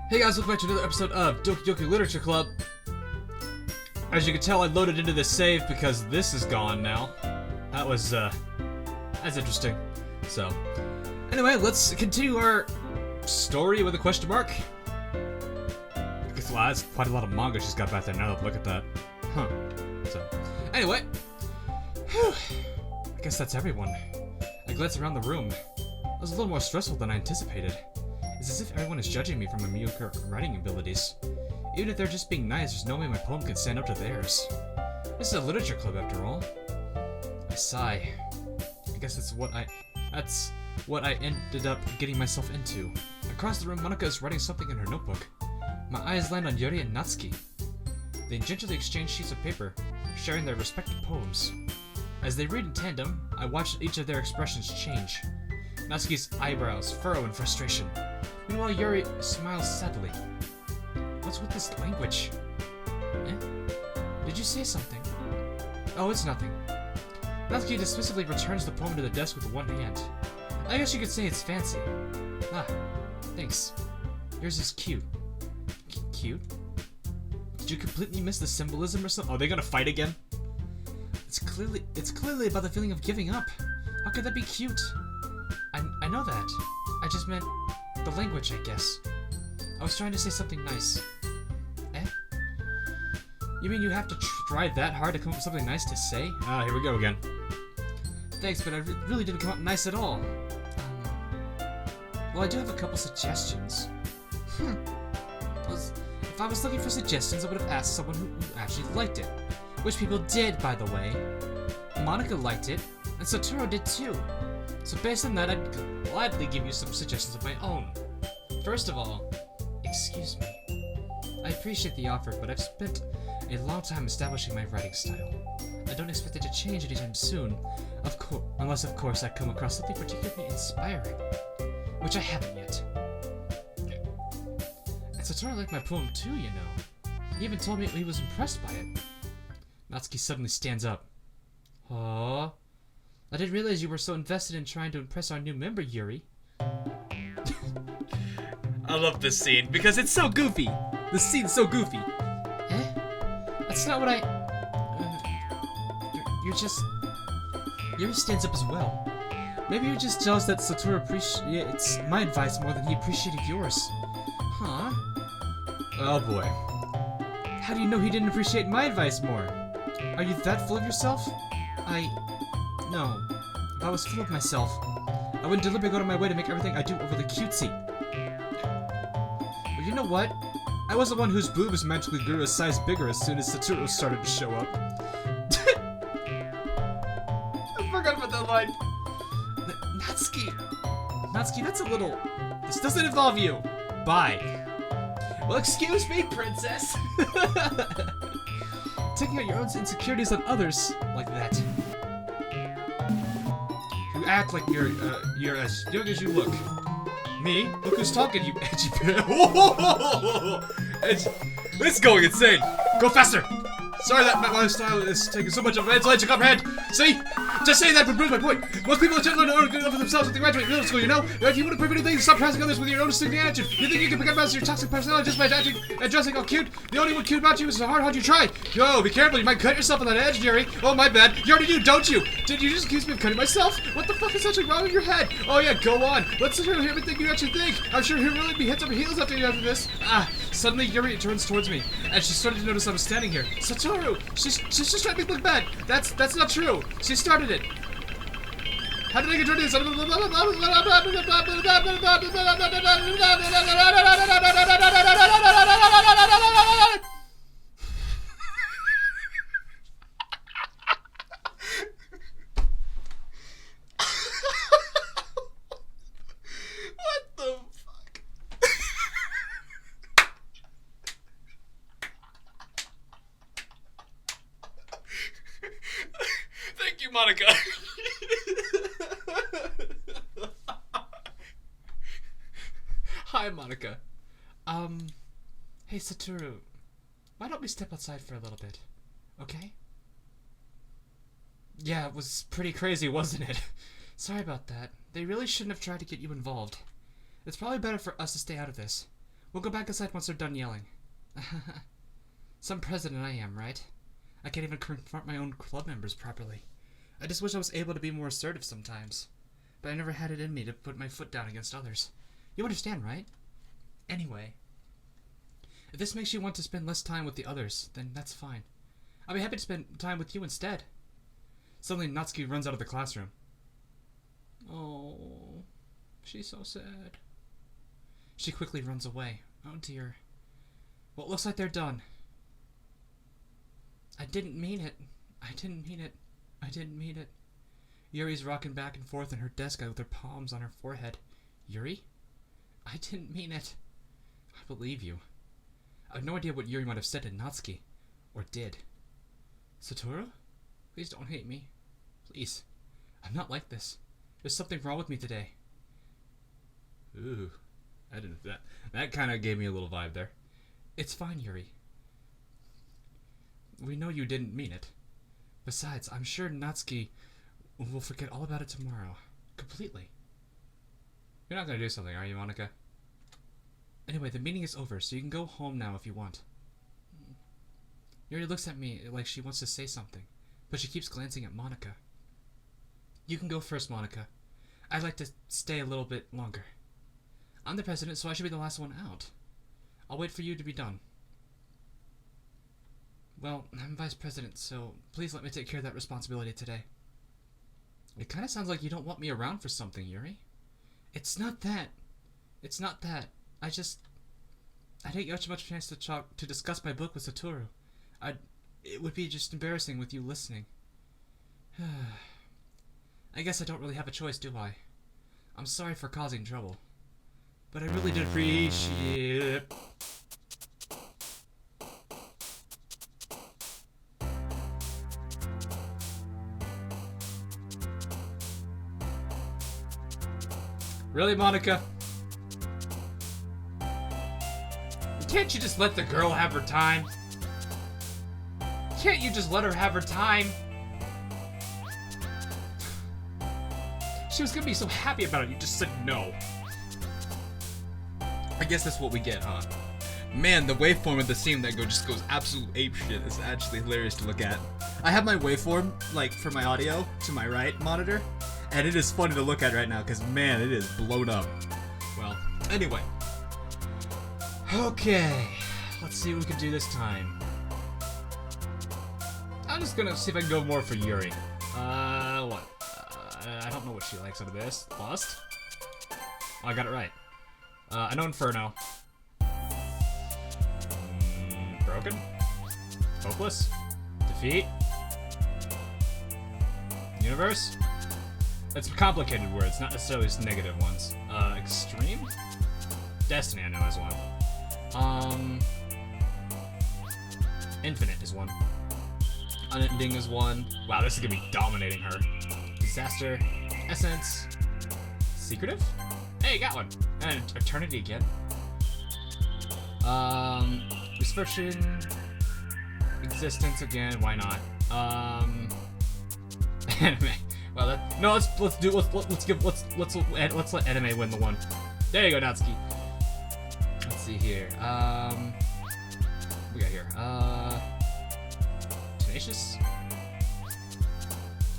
Hey guys, welcome back to another episode of Doki Doki Literature Club. As you can tell, I loaded into this save because this is gone now. That's interesting. So, anyway, let's continue our story with a question mark. Because, wow, that's quite a lot of manga she's got back there now. Look at that. Huh. So, anyway. Whew. I guess that's everyone. I glanced around the room. It was a little more stressful than I anticipated. It's as if everyone is judging me for my mediocre writing abilities. Even if they're just being nice, there's no way my poem can stand up to theirs. This is a literature club after all. I sigh. I guess that's what I ended up getting myself into. Across the room, Monika is writing something in her notebook. My eyes land on Yuri and Natsuki. They gingerly exchange sheets of paper, sharing their respective poems. As they read in tandem, I watch each of their expressions change. Natsuki's eyebrows furrow in frustration. Meanwhile, Yuri smiles sadly. What's with this language? Eh? Did you say something? Oh, it's nothing. Natsuki dismissively returns the poem to the desk with one hand. I guess you could say it's fancy. Ah, thanks. Yours is cute. Cute? Did you completely miss the symbolism or something? Oh, they gonna fight again? It's clearly about the feeling of giving up. How could that be cute? I know that. I just meant the language, I guess. I was trying to say something nice. Eh? You mean you have to try that hard to come up with something nice to say? Ah, here we go again. Thanks, but I really didn't come up nice at all. Well, I do have a couple suggestions. If I was looking for suggestions, I would have asked someone who actually liked it. Which people did, by the way. Monika liked it, and Satoru did too. So based on that, I'd gladly give you some suggestions of my own. First of all, excuse me. I appreciate the offer, but I've spent a long time establishing my writing style. I don't expect it to change anytime soon, unless of course I come across something particularly inspiring, which I haven't yet. And Satoru liked my poem too, you know. He even told me he was impressed by it. Natsuki suddenly stands up. Aww. I didn't realize you were so invested in trying to impress our new member, Yuri. I love this scene because it's so goofy. The scene's so goofy. Eh? That's not what I... Yuri stands up as well. Maybe you're just jealous that Satoru appreciates my advice more than he appreciated yours. Huh? Oh boy. How do you know he didn't appreciate my advice more? Are you that full of yourself? No. If I was full of myself, I wouldn't deliberately go to my way to make everything I do overly cutesy. But you know what? I was the one whose boobs magically grew a size bigger as soon as Satoru started to show up. I forgot about that line. Natsuki, that's a little... This doesn't involve you. Bye. Well, excuse me, princess. Taking out your own insecurities on others like that. You act like you're as young as you look. Me? Look who's talking, you edgy bitch. This is going insane. Go faster. Sorry that my style is taking so much of an edge to comprehend. See? Just saying that would prove my point. Most people attempt to learn good enough for themselves when they graduate middle school, you know? If you want to prove anything, stop praising others with your own distinct attitude. You think you can pick up your toxic personality just by acting and dressing all cute? The only one cute about you is the hard you try. Yo, be careful, you might cut yourself on that edge, Yuri. Oh, my bad. You already do, don't you? Did you just accuse me of cutting myself? What the fuck is actually wrong with your head? Oh, yeah, go on. Let's hear everything you actually think. I'm sure he'll really be heads over heels after this. Suddenly Yuri turns towards me, and she started to notice I was standing here. Satoru! She's just trying to make me look bad. That's not true. She started it. How did I get this? What the fuck? Thank you, Monika. Hi, Monika. Hey, Satoru. Why don't we step outside for a little bit, okay? Yeah, it was pretty crazy, wasn't it? Sorry about that. They really shouldn't have tried to get you involved. It's probably better for us to stay out of this. We'll go back inside once they're done yelling. Some president I am, right? I can't even confront my own club members properly. I just wish I was able to be more assertive sometimes. But I never had it in me to put my foot down against others. You understand, right? Anyway, if this makes you want to spend less time with the others, then that's fine. I'll be happy to spend time with you instead. Suddenly, Natsuki runs out of the classroom. Oh, she's so sad. She quickly runs away. Oh dear. Well, it looks like they're done. I didn't mean it. I didn't mean it. I didn't mean it. Yuri's rocking back and forth in her desk with her palms on her forehead. Yuri? I didn't mean it. I believe you. I have no idea what Yuri might have said to Natsuki. Or did. Satoru? Please don't hate me. Please. I'm not like this. There's something wrong with me today. Ooh. That kind of gave me a little vibe there. It's fine, Yuri. We know you didn't mean it. Besides, I'm sure Natsuki will forget all about it tomorrow. Completely. You're not going to do something, are you, Monica? Anyway, the meeting is over, so you can go home now if you want. Yuri looks at me like she wants to say something, but she keeps glancing at Monica. You can go first, Monica. I'd like to stay a little bit longer. I'm the president, so I should be the last one out. I'll wait for you to be done. Well, I'm vice president, so please let me take care of that responsibility today. It kind of sounds like you don't want me around for something, Yuri. It's not that. It's not that. I didn't get much chance to discuss my book with Satoru. It would be just embarrassing with you listening. I guess I don't really have a choice, do I? I'm sorry for causing trouble. But I really did appreciate it. Really, Monica? Can't you just let the girl have her time? Can't you just let her have her time? She was gonna be so happy about it, you just said no. I guess that's what we get, huh? Man, the waveform of the scene that just goes absolute apeshit is actually hilarious to look at. I have my waveform, like, for my audio to my right monitor, and it is funny to look at right now, because, man, it is blown up. Well, anyway. Okay, let's see what we can do this time. I'm just gonna see if I can go more for Yuri. What? I don't know what she likes out of this. Lust? Oh, I got it right. I know Inferno. Broken? Hopeless? Defeat? Universe? It's complicated words, not necessarily just negative ones. Extreme? Destiny I know is one. Infinite is one. Unending is one. Wow, this is gonna be dominating her. Disaster. Essence. Secretive? Hey, got one. And Eternity again. Misfortune. Existence again. Why not? Anime. Well, let's let anime win the one. There you go, Natsuki. Let's see here. We got here. Tenacious.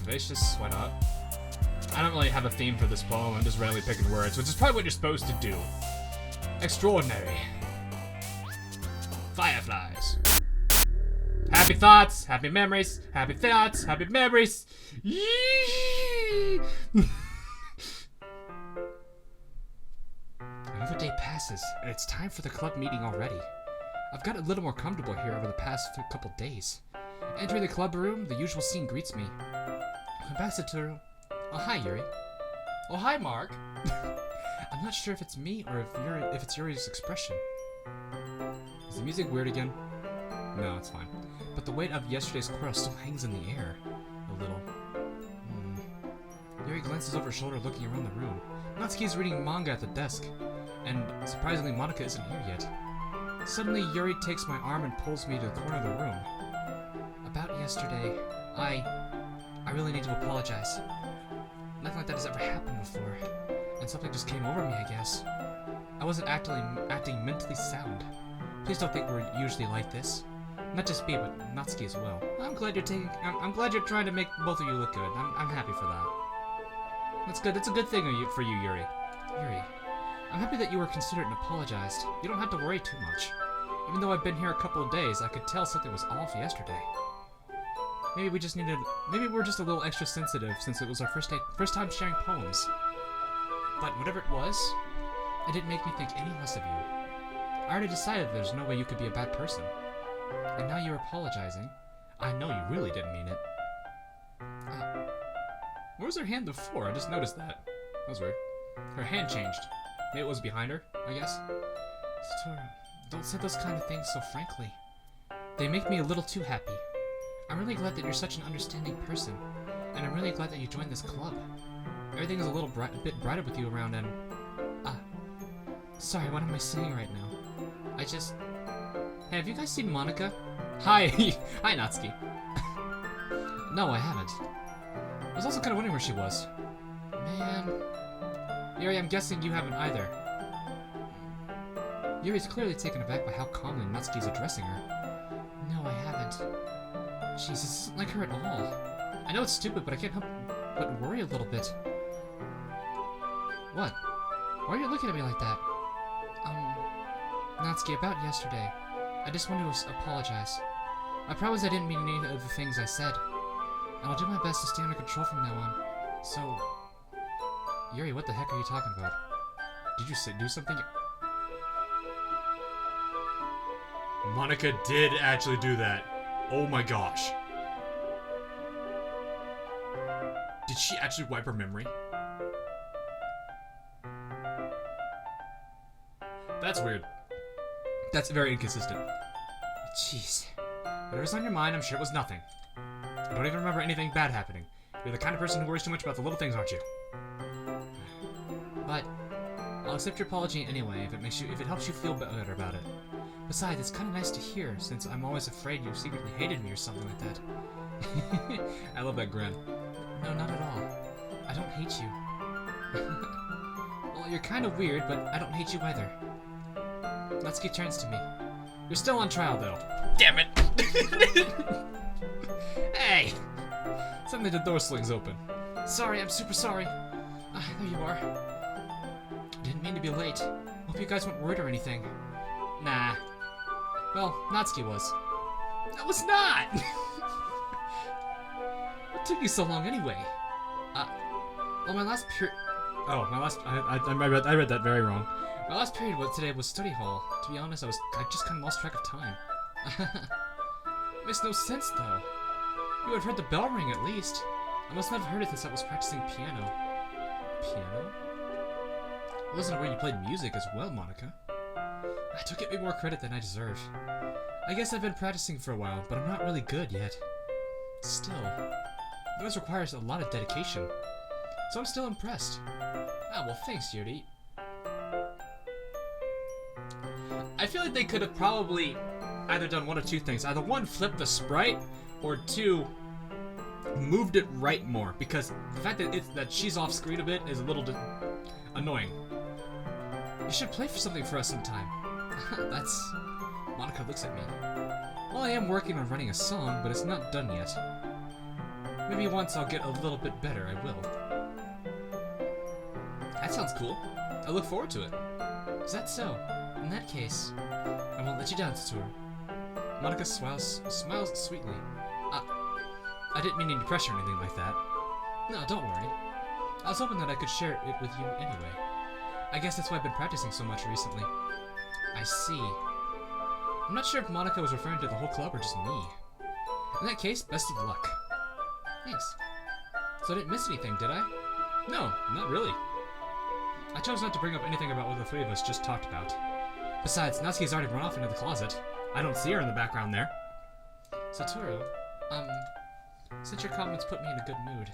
Vivacious. Why not? I don't really have a theme for this poem. I'm just randomly picking words, which is probably what you're supposed to do. Extraordinary. Fireflies. Happy thoughts, happy memories, happy thoughts, happy memories. Yee! Another day passes, and it's time for the club meeting already. I've gotten a little more comfortable here over the past couple days. Entering the club room, the usual scene greets me. Ambassador. Oh, hi, Yuri. Oh, hi, Mark. I'm not sure if it's me or if it's Yuri's expression. Is the music weird again? No, it's fine. But the weight of yesterday's quarrel still hangs in the air. A little. Yuri glances over her shoulder looking around the room. Natsuki is reading manga at the desk. And surprisingly, Monica isn't here yet. Suddenly, Yuri takes my arm and pulls me to the corner of the room. About yesterday, I really need to apologize. Nothing like that has ever happened before. And something just came over me, I guess. I wasn't acting mentally sound. Please don't think we're usually like this. Not just me, but Natsuki as well. I'm glad you're trying to make both of you look good. I'm happy for that. That's good. That's a good thing for you, Yuri. Yuri, I'm happy that you were considerate and apologized. You don't have to worry too much. Even though I've been here a couple of days, I could tell something was off yesterday. Maybe we're just a little extra sensitive since it was our first time sharing poems. But whatever it was, it didn't make me think any less of you. I already decided there's no way you could be a bad person. And now you're apologizing. I know you really didn't mean it. Where was her hand before? I just noticed that. That was weird. Her hand changed. Maybe it was behind her, I guess. Satoru, don't say those kind of things so frankly. They make me a little too happy. I'm really glad that you're such an understanding person. And I'm really glad that you joined this club. Everything is a bit brighter with you around and... Sorry, what am I saying right now? Hey, have you guys seen Monica? Hi! Hi, Natsuki. No, I haven't. I was also kind of wondering where she was. Man... Yuri, I'm guessing you haven't either. Yuri's clearly taken aback by how calmly Natsuki's addressing her. No, I haven't. Jeez, this isn't like her at all. I know it's stupid, but I can't help but worry a little bit. What? Why are you looking at me like that? Natsuki, about yesterday. I just wanted to apologize. I promise I didn't mean any of the things I said. And I'll do my best to stay under control from now on. So... Yuri, what the heck are you talking about? Did you do something? Monica did actually do that. Oh my gosh. Did she actually wipe her memory? That's weird. That's very inconsistent. Jeez. Whatever's on your mind, I'm sure it was nothing. I don't even remember anything bad happening. You're the kind of person who worries too much about the little things, aren't you? But I'll accept your apology anyway if it helps you feel better about it. Besides, it's kind of nice to hear, since I'm always afraid you secretly hated me or something like that. I love that grin. No, not at all. I don't hate you. Well, you're kind of weird, but I don't hate you either. Natsuki turns to me. You're still on trial, though. Damn it! Hey! Suddenly the door slings open. Sorry, I'm super sorry. There you are. Didn't mean to be late. Hope you guys weren't worried or anything. Nah. Well, Natsuki was. I was not! What took you so long anyway? Well, my last period... Oh, my last... I read that very wrong. My last period today was study hall. To be honest, I just kind of lost track of time. Makes no sense, though. You would have heard the bell ring at least. I must not have heard it since I was practicing piano. Piano? I wasn't aware you played music as well, Monica. Don't give me more credit than I deserve. I guess I've been practicing for a while, but I'm not really good yet. Still, this requires a lot of dedication. So I'm still impressed. Well, thanks, Yuri. I feel like they could have probably either done one of two things. Either one, flipped the sprite, or two, moved it right more. Because the fact that she's off screen a bit is a little annoying. You should play for something for us sometime. That's... Monica looks at me. Well, I am working on writing a song, but it's not done yet. Maybe once I'll get a little bit better, I will. That sounds cool. I look forward to it. Is that so? In that case, I won't let you down, Satoru. Monica smiles sweetly. I didn't mean any pressure or anything like that. No, don't worry. I was hoping that I could share it with you anyway. I guess that's why I've been practicing so much recently. I see. I'm not sure if Monica was referring to the whole club or just me. In that case, best of luck. Thanks. So I didn't miss anything, did I? No, not really. I chose not to bring up anything about what the three of us just talked about. Besides, Natsuki's already run off into the closet. I don't see her in the background there. Satoru, since your comments put me in a good mood,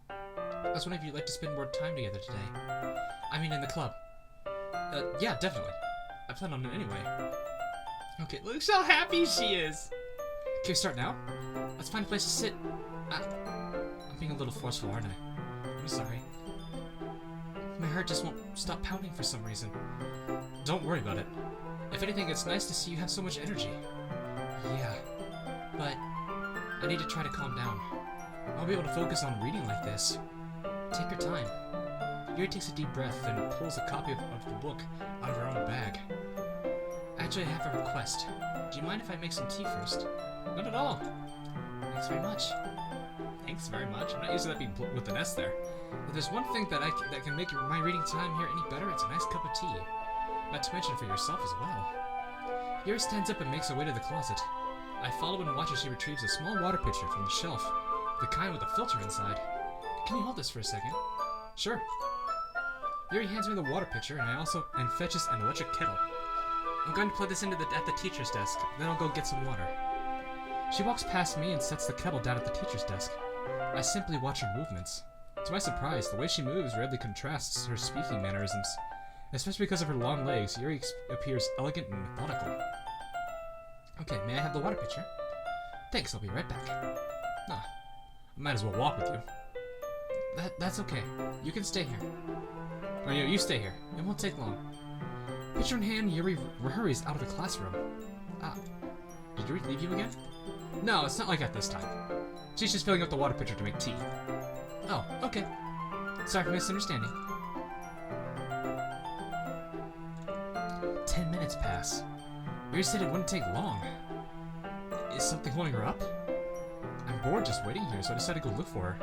I was wondering if you'd like to spend more time together today. I mean, in the club. Yeah, definitely. I plan on it anyway. Okay, look how happy she is! Can we start now? Let's find a place to sit. I'm being a little forceful, aren't I? I'm sorry. My heart just won't stop pounding for some reason. don't worry about it. If anything, it's nice to see you have so much energy. Yeah, but I need to try to calm down. I'll be able to focus on reading like this. Take your time. Yuri takes a deep breath and pulls a copy of the book out of her own bag. Actually, I have a request. Do you mind if I make some tea first? Not at all. Thanks very much. Thanks very much. I'm not used to that being with an S there. If there's one thing that can make my reading time here any better, it's a nice cup of tea. Not to mention for yourself as well. Yuri stands up and makes her way to the closet. I follow and watch as she retrieves a small water pitcher from the shelf, the kind with a filter inside. Can you hold this for a second? Sure. Yuri hands me the water pitcher and fetches an electric kettle. I'm going to plug this at the teacher's desk, then I'll go get some water. She walks past me and sets the kettle down at the teacher's desk. I simply watch her movements. To my surprise, the way she moves rarely contrasts her speaking mannerisms. Especially because of her long legs, Yuri appears elegant and methodical. Okay, may I have the water pitcher? Thanks, I'll be right back. Ah, I might as well walk with you. That's okay. You can stay here. Or you stay here. It won't take long. Pitcher in hand, Yuri hurries out of the classroom. Ah, did Yuri leave you again? No, it's not like that this time. She's just filling up the water pitcher to make tea. Oh, okay. Sorry for misunderstanding. 10 minutes pass. Yuri said it wouldn't take long. Is something holding her up? I'm bored just waiting here, so I decided to go look for her.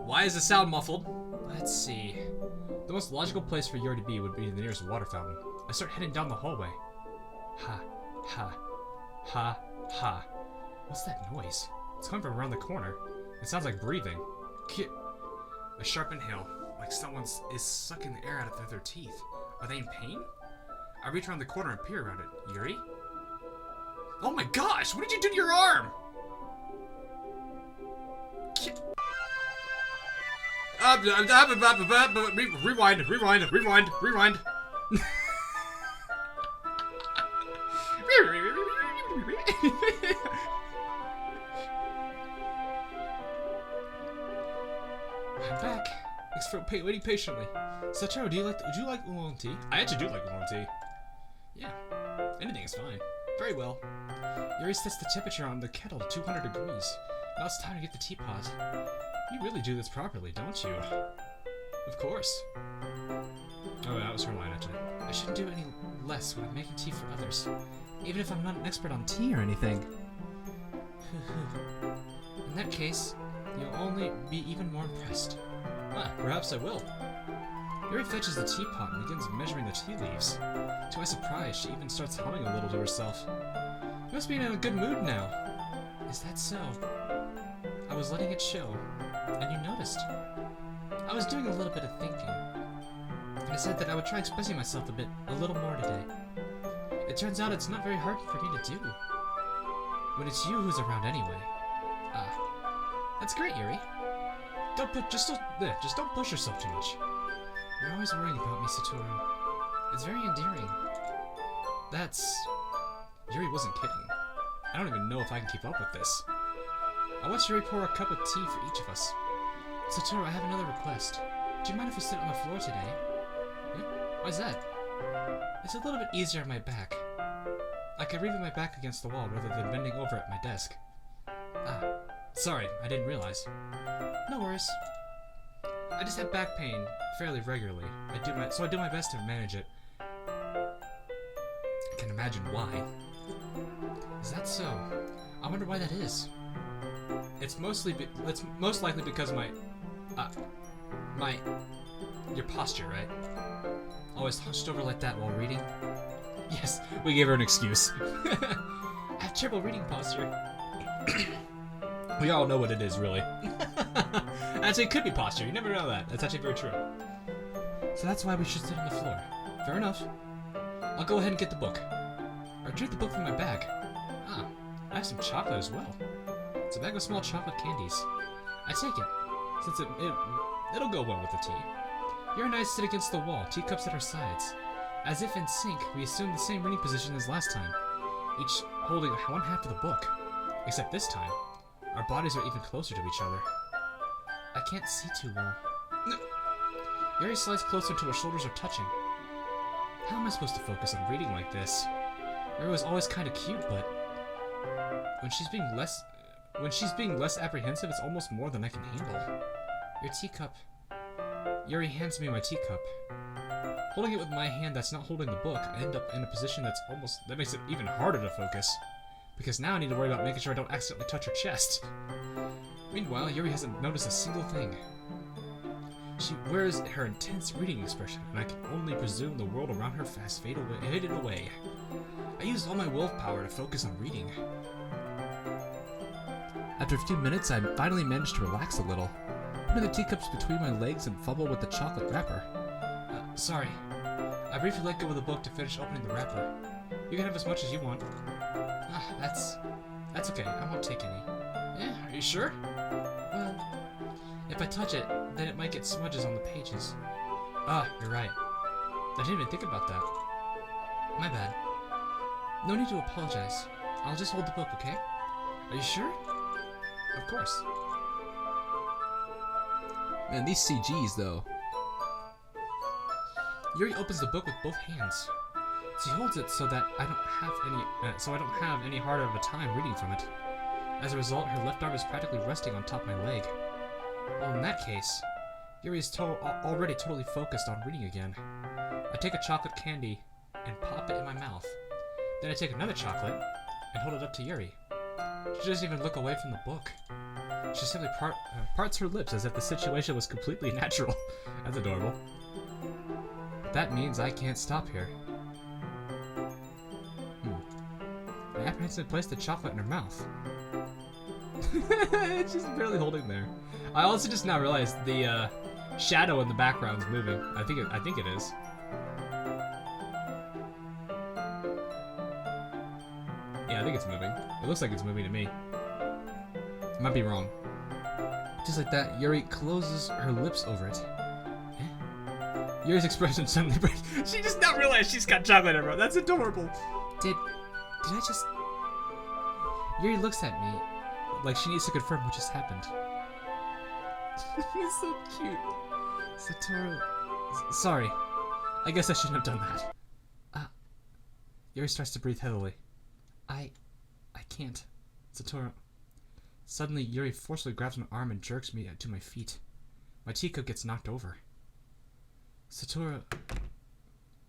Why is the sound muffled? Let's see. The most logical place for Yuri to be would be the nearest water fountain. I start heading down the hallway. Ha, ha, ha, ha. What's that noise? It's coming from around the corner. It sounds like breathing. A sharp inhale, like someone is sucking the air out of their teeth. Are they in pain? I reach around the corner and peer around it. Yuri? Oh my gosh! What did you do to your arm? Rewind. I'm back. Thanks for waiting patiently. Sachiro, would you like oolong tea? I actually do like oolong tea. Yeah, anything is fine. Very well. Yuri sets the temperature on the kettle to 200 degrees. Now it's time to get the teapot. You really do this properly, don't you? Of course. Oh, that was her line, actually. I shouldn't do any less when I'm making tea for others, even if I'm not an expert on tea or anything. In that case, you'll only be even more impressed. Ah, perhaps I will. Yuri fetches the teapot and begins measuring the tea leaves. To my surprise, she even starts humming a little to herself. You must be in a good mood now. Is that so? I was letting it show, and you noticed. I was doing a little bit of thinking. I said that I would try expressing myself a little more today. It turns out it's not very hard for me to do. When it's you who's around anyway. Ah, that's great, Yuri. Just don't push yourself too much. You're always worrying about me, Satoru. It's very endearing. Yuri wasn't kidding. I don't even know if I can keep up with this. I watched Yuri pour a cup of tea for each of us. Satoru, I have another request. Do you mind if we sit on the floor today? Why's that? It's a little bit easier on my back. I could read with my back against the wall rather than bending over at my desk. Ah, sorry, I didn't realize. No worries. I just have back pain fairly regularly. So I do my best to manage it. I can imagine why. Is that so? I wonder why that is. It's most likely because your posture, right? Always hunched over like that while reading. Yes, we gave her an excuse. I have terrible reading posture. We all know what it is, really. Actually, it could be posture. You never know that. That's actually very true. So that's why we should sit on the floor. Fair enough. I'll go ahead and get the book. Or retrieve the book from my bag. Ah, I have some chocolate as well. It's a bag of small chocolate candies. I take it, since it'll go well with the tea. Yuri and I sit against the wall, teacups at our sides. As if in sync, we assume the same reading position as last time, each holding one half of the book. Except this time, our bodies are even closer to each other. I can't see too well. Yuri slides closer until her shoulders are touching. How am I supposed to focus on reading like this? Yuri was always kind of cute, but when she's being less apprehensive, it's almost more than I can handle. Your teacup. Yuri hands me my teacup. Holding it with my hand that's not holding the book, I end up in a position that makes it even harder to focus. Because now I need to worry about making sure I don't accidentally touch her chest. Meanwhile, Yuri hasn't noticed a single thing. She wears her intense reading expression, and I can only presume the world around her fast faded away. I used all my willpower to focus on reading. After a few minutes, I finally managed to relax a little. Put the teacups between my legs and fumble with the chocolate wrapper. Sorry. I briefly let go of the book to finish opening the wrapper. You can have as much as you want. That's okay. I won't take any. Yeah, are you sure? Well, if I touch it, then it might get smudges on the pages. You're right. I didn't even think about that. My bad. No need to apologize. I'll just hold the book, okay? Are you sure? Of course. Man, these CGs, though. Yuri opens the book with both hands. She holds it so that I don't have any harder of a time reading from it. As a result, her left arm is practically resting on top of my leg. Well, in that case, Yuri is already totally focused on reading again. I take a chocolate candy and pop it in my mouth. Then I take another chocolate and hold it up to Yuri. She doesn't even look away from the book. She simply parts her lips as if the situation was completely natural. That's adorable. That means I can't stop here. I apprehensively placed the chocolate in her mouth. It's just barely holding there. I also just now realized the shadow in the background is moving. I think it is. Yeah, I think it's moving. It looks like it's moving to me. I might be wrong. Just like that, Yuri closes her lips over it. Yuri's expression suddenly breaks. She just now realized she's got chocolate in her mouth. That's adorable. Did I just... Yuri looks at me like she needs to confirm what just happened. It's so cute. Satoru... Sorry. I guess I shouldn't have done that. Yuri starts to breathe heavily. I can't. Satoru... Suddenly, Yuri forcefully grabs my arm and jerks me to my feet. My teacup gets knocked over. Satoru...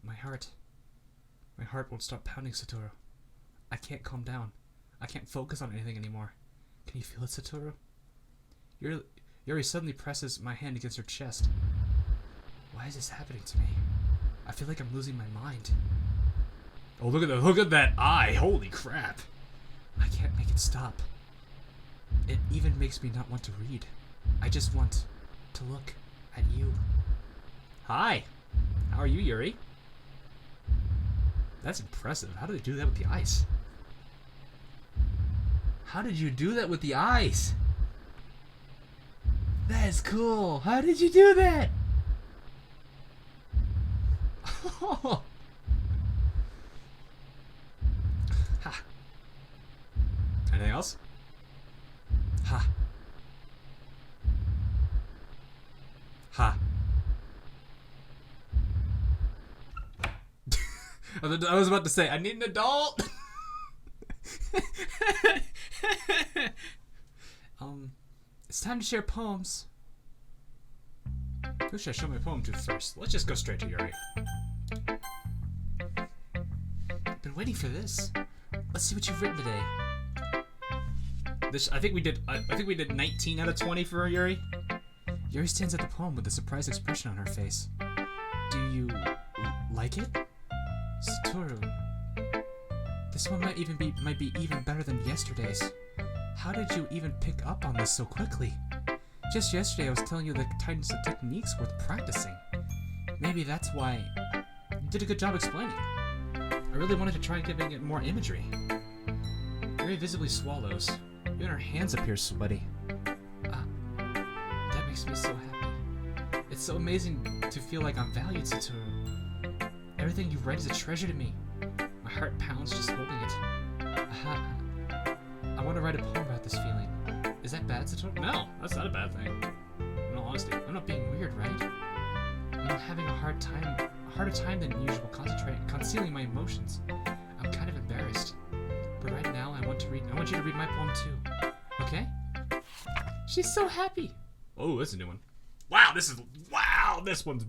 My heart won't stop pounding, Satoru. I can't calm down. I can't focus on anything anymore. Can you feel it, Satoru? Yuri suddenly presses my hand against her chest. Why is this happening to me? I feel like I'm losing my mind. Oh, look at that eye! Holy crap! I can't make it stop. It even makes me not want to read. I just want to look at you. Hi! How are you, Yuri? That's impressive. How did they do that with the ice? How did you do that with the ice? That is cool. How did you do that? Ha. Anything else? Ha. Ha. I was about to say, I need an adult. It's time to share poems. Who should I show my poem to first? Let's just go straight to Yuri. Been waiting for this. Let's see what you've written today. I think we did 19 out of 20 for Yuri. Yuri stands at the poem with a surprised expression on her face. Do you like it? Satoru, this one might be even better than yesterday's. How did you even pick up on this so quickly? Just yesterday I was telling you the types of techniques worth practicing. Maybe that's why you did a good job explaining. I really wanted to try giving it more imagery. Yuri visibly swallows. Even her hands appear sweaty. That makes me so happy. It's so amazing to feel like I'm valued, Satoru. Everything you write is a treasure to me. My heart pounds just holding it. I want to write a poem about this feeling. Is that bad, Satoru? No, that's not a bad thing. In all honesty, I'm not being weird, right? I'm having a harder time than usual concealing my emotions. I'm kind of embarrassed. But right now, I want you to read my poem too. Okay? She's so happy. Oh, that's a new one. Wow, this one's,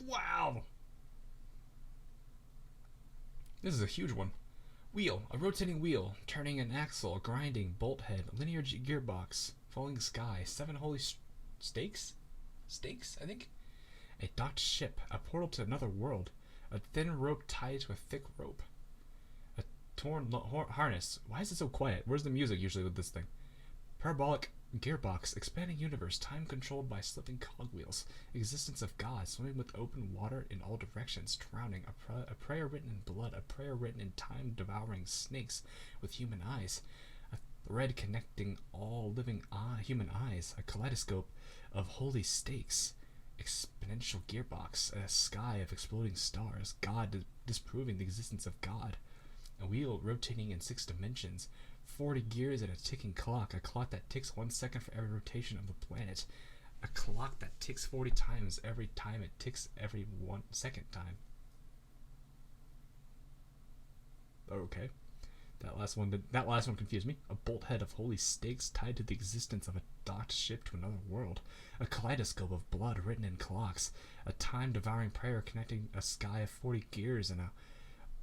wow. This is a huge one. Wheel, a rotating wheel, turning an axle, grinding, bolt head, linear gearbox, falling sky, 7 holy stakes, I think? A docked ship, a portal to another world, a thin rope tied to a thick rope, a torn harness. Why is it so quiet? Where's the music usually with this thing? Parabolic gearbox, expanding universe, time controlled by slipping cogwheels, existence of God, swimming with open water in all directions, drowning, a prayer written in blood, a prayer written in time, devouring snakes with human eyes, a thread connecting all living human eyes, a kaleidoscope of holy stakes, exponential gearbox, a sky of exploding stars, God disproving the existence of God, a wheel rotating in 6 dimensions, 40 gears and a ticking clock, a clock that ticks 1 second for every rotation of the planet, a clock that ticks 40 times every time it ticks every 1 second time. Okay. That last one confused me. A bolt head of holy stakes tied to the existence of a docked ship to another world. A kaleidoscope of blood written in clocks. A time-devouring prayer connecting a sky of 40 gears and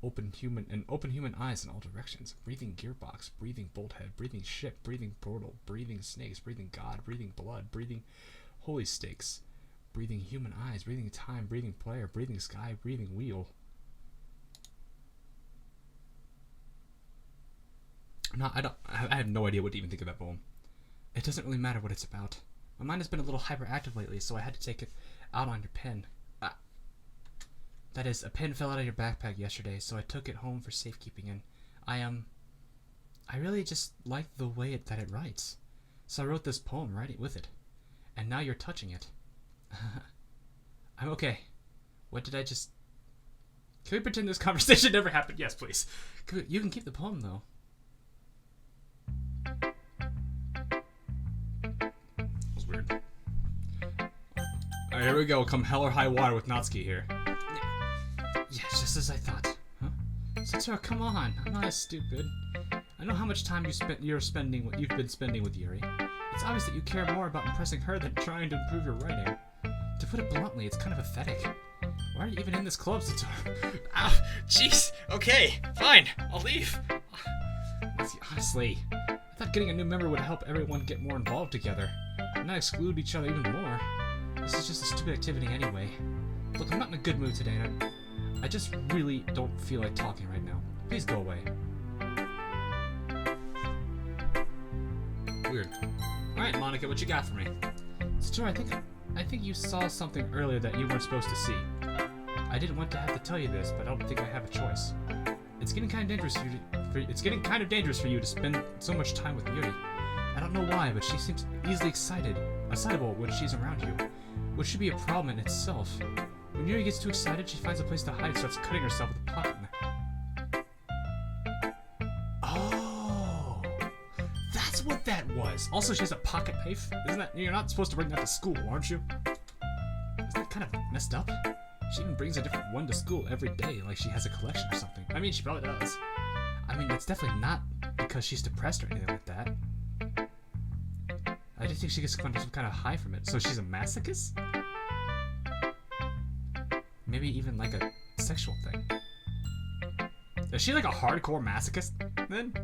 open human eyes in all directions. Breathing gearbox, breathing bolt head, breathing ship, breathing portal, breathing snakes, breathing God, breathing blood, breathing holy stakes, breathing human eyes, breathing time, breathing player, breathing sky, breathing wheel. No, I have no idea what to even think of that poem. It doesn't really matter what it's about. My mind has been a little hyperactive lately, so I had to take it out on your pen. That is, a pen fell out of your backpack yesterday, so I took it home for safekeeping, and I really just like the way that it writes. So I wrote this poem right with it. And now you're touching it. I'm okay. What did I just... Can we pretend this conversation never happened? Yes, please. You can keep the poem, though. That was weird. Alright, here we go. Come hell or high water with Natsuki here. Yes, just as I thought. Huh? Setsura, come on. I'm not as stupid. I know how much time you've been spending with Yuri. It's obvious that you care more about impressing her than trying to improve your writing. To put it bluntly, it's kind of pathetic. Why are you even in this club, Setsura? Ah, jeez. Okay, fine. I'll leave. Honestly, I thought getting a new member would help everyone get more involved together, and not exclude each other even more. This is just a stupid activity anyway. Look, I'm not in a good mood today, and I just really don't feel like talking right now. Please go away. Weird. Alright, Monica, what you got for me? Setsura, I think you saw something earlier that you weren't supposed to see. I didn't want to have to tell you this, but I don't think I have a choice. It's getting kind of dangerous for you to spend so much time with Yuri. I don't know why, but she seems easily excitable when she's around you, which should be a problem in itself. When Yuri gets too excited, she finds a place to hide and starts cutting herself with a pocket knife. Oh, that's what that was. Also, she has a pocket knife. You're not supposed to bring that to school, aren't you? Isn't that kind of messed up? She even brings a different one to school every day, like she has a collection or something. I mean, she probably does. I mean, it's definitely not because she's depressed or anything like that. I just think she gets some kind of high from it. So she's a masochist? Maybe even like a sexual thing. Is she like a hardcore masochist then?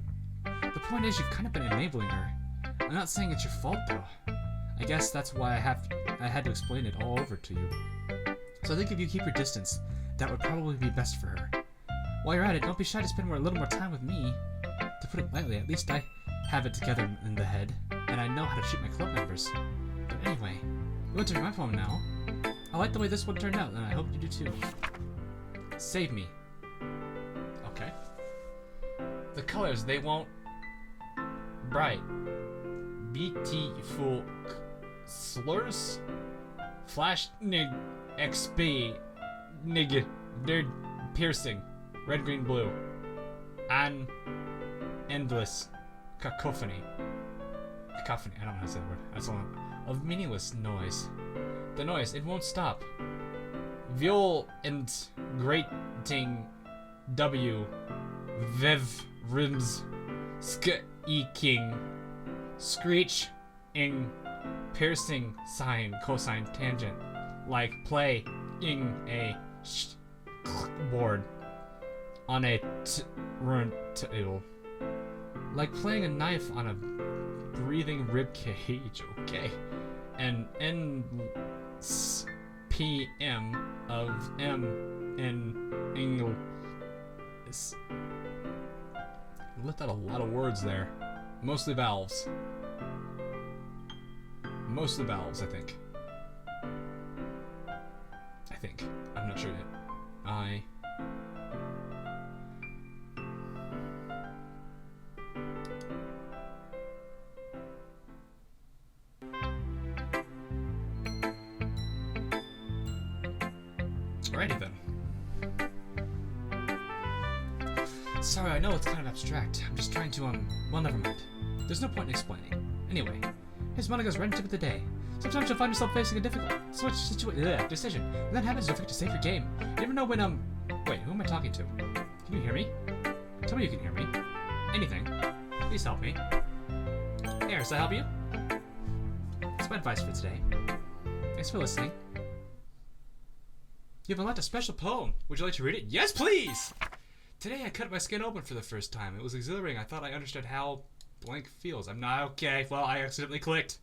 The point is, you've kind of been enabling her. I'm not saying it's your fault though. I guess that's why I had to explain it all over to you. So I think if you keep your distance, that would probably be best for her. While you're at it, don't be shy to spend a little more time with me. To put it lightly, at least I have it together in the head, and I know how to treat my club members. But anyway, you want to read my poem now? I like the way this one turned out, and I hope you do too. Save me. Okay. The colors, they won't... Bright. Beautiful slurs? Flash nig XP nig nerd piercing. Red, green, blue. And endless cacophony. Cacophony, I don't know how to say the word. That's all. Of meaningless noise. The noise, it won't stop. Viol and grating W. Vev rims. Sk-eking. Screech. Ing. Piercing sign. Cosine tangent. Like play. Ing a board. On a turntable. Like playing a knife on a breathing rib cage. Okay. And N PM of M in English. Left out a lot of words there. Mostly vowels. Mostly vowels, I think. I'm not sure yet. Alrighty then. Sorry, I know it's kind of abstract. I'm just trying to, well, never mind. There's no point in explaining. Anyway, here's Monica's red tip of the day. Sometimes you'll find yourself facing a difficult decision. When that happens, don't forget to save your game. You never know when, wait, who am I talking to? Can you hear me? Tell me you can hear me. Anything. Please help me. Here, does that help you? That's my advice for today. Thanks for listening. You have unlocked a special poem. Would you like to read it? Yes, please! Today I cut my skin open for the first time. It was exhilarating. I thought I understood how blank feels. I'm not okay. Well, I accidentally clicked.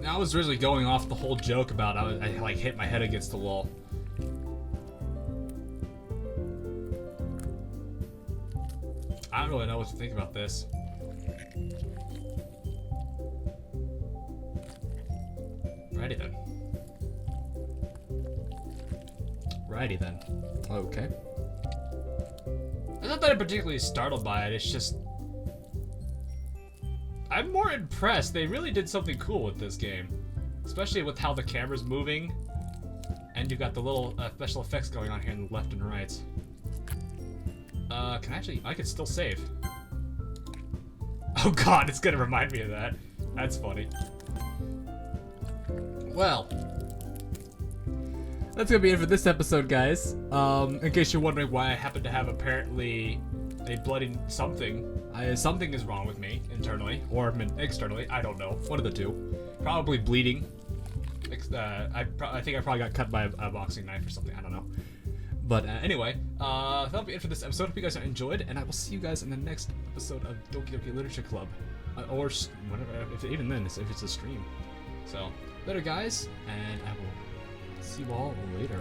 I was originally going off the whole joke about I like hit my head against the wall. I don't really know what to think about this. Righty then. Righty then. Okay. It's not that I'm particularly startled by it, it's just I'm more impressed. They really did something cool with this game. Especially with how the camera's moving. And you've got the little special effects going on here in the left and right. I could still save. Oh god, it's gonna remind me of that. That's funny. Well. That's gonna be it for this episode, guys. In case you're wondering why I happen to have apparently a bloody something. Something is wrong with me internally or externally. I don't know. One of the two. Probably bleeding. I think I probably got cut by a boxing knife or something. I don't know. But anyway, that'll be it for this episode. Hope you guys enjoyed, and I will see you guys in the next episode of Doki Doki Literature Club, or whatever. Even then, if it's a stream. So later, guys, and I will see you all later.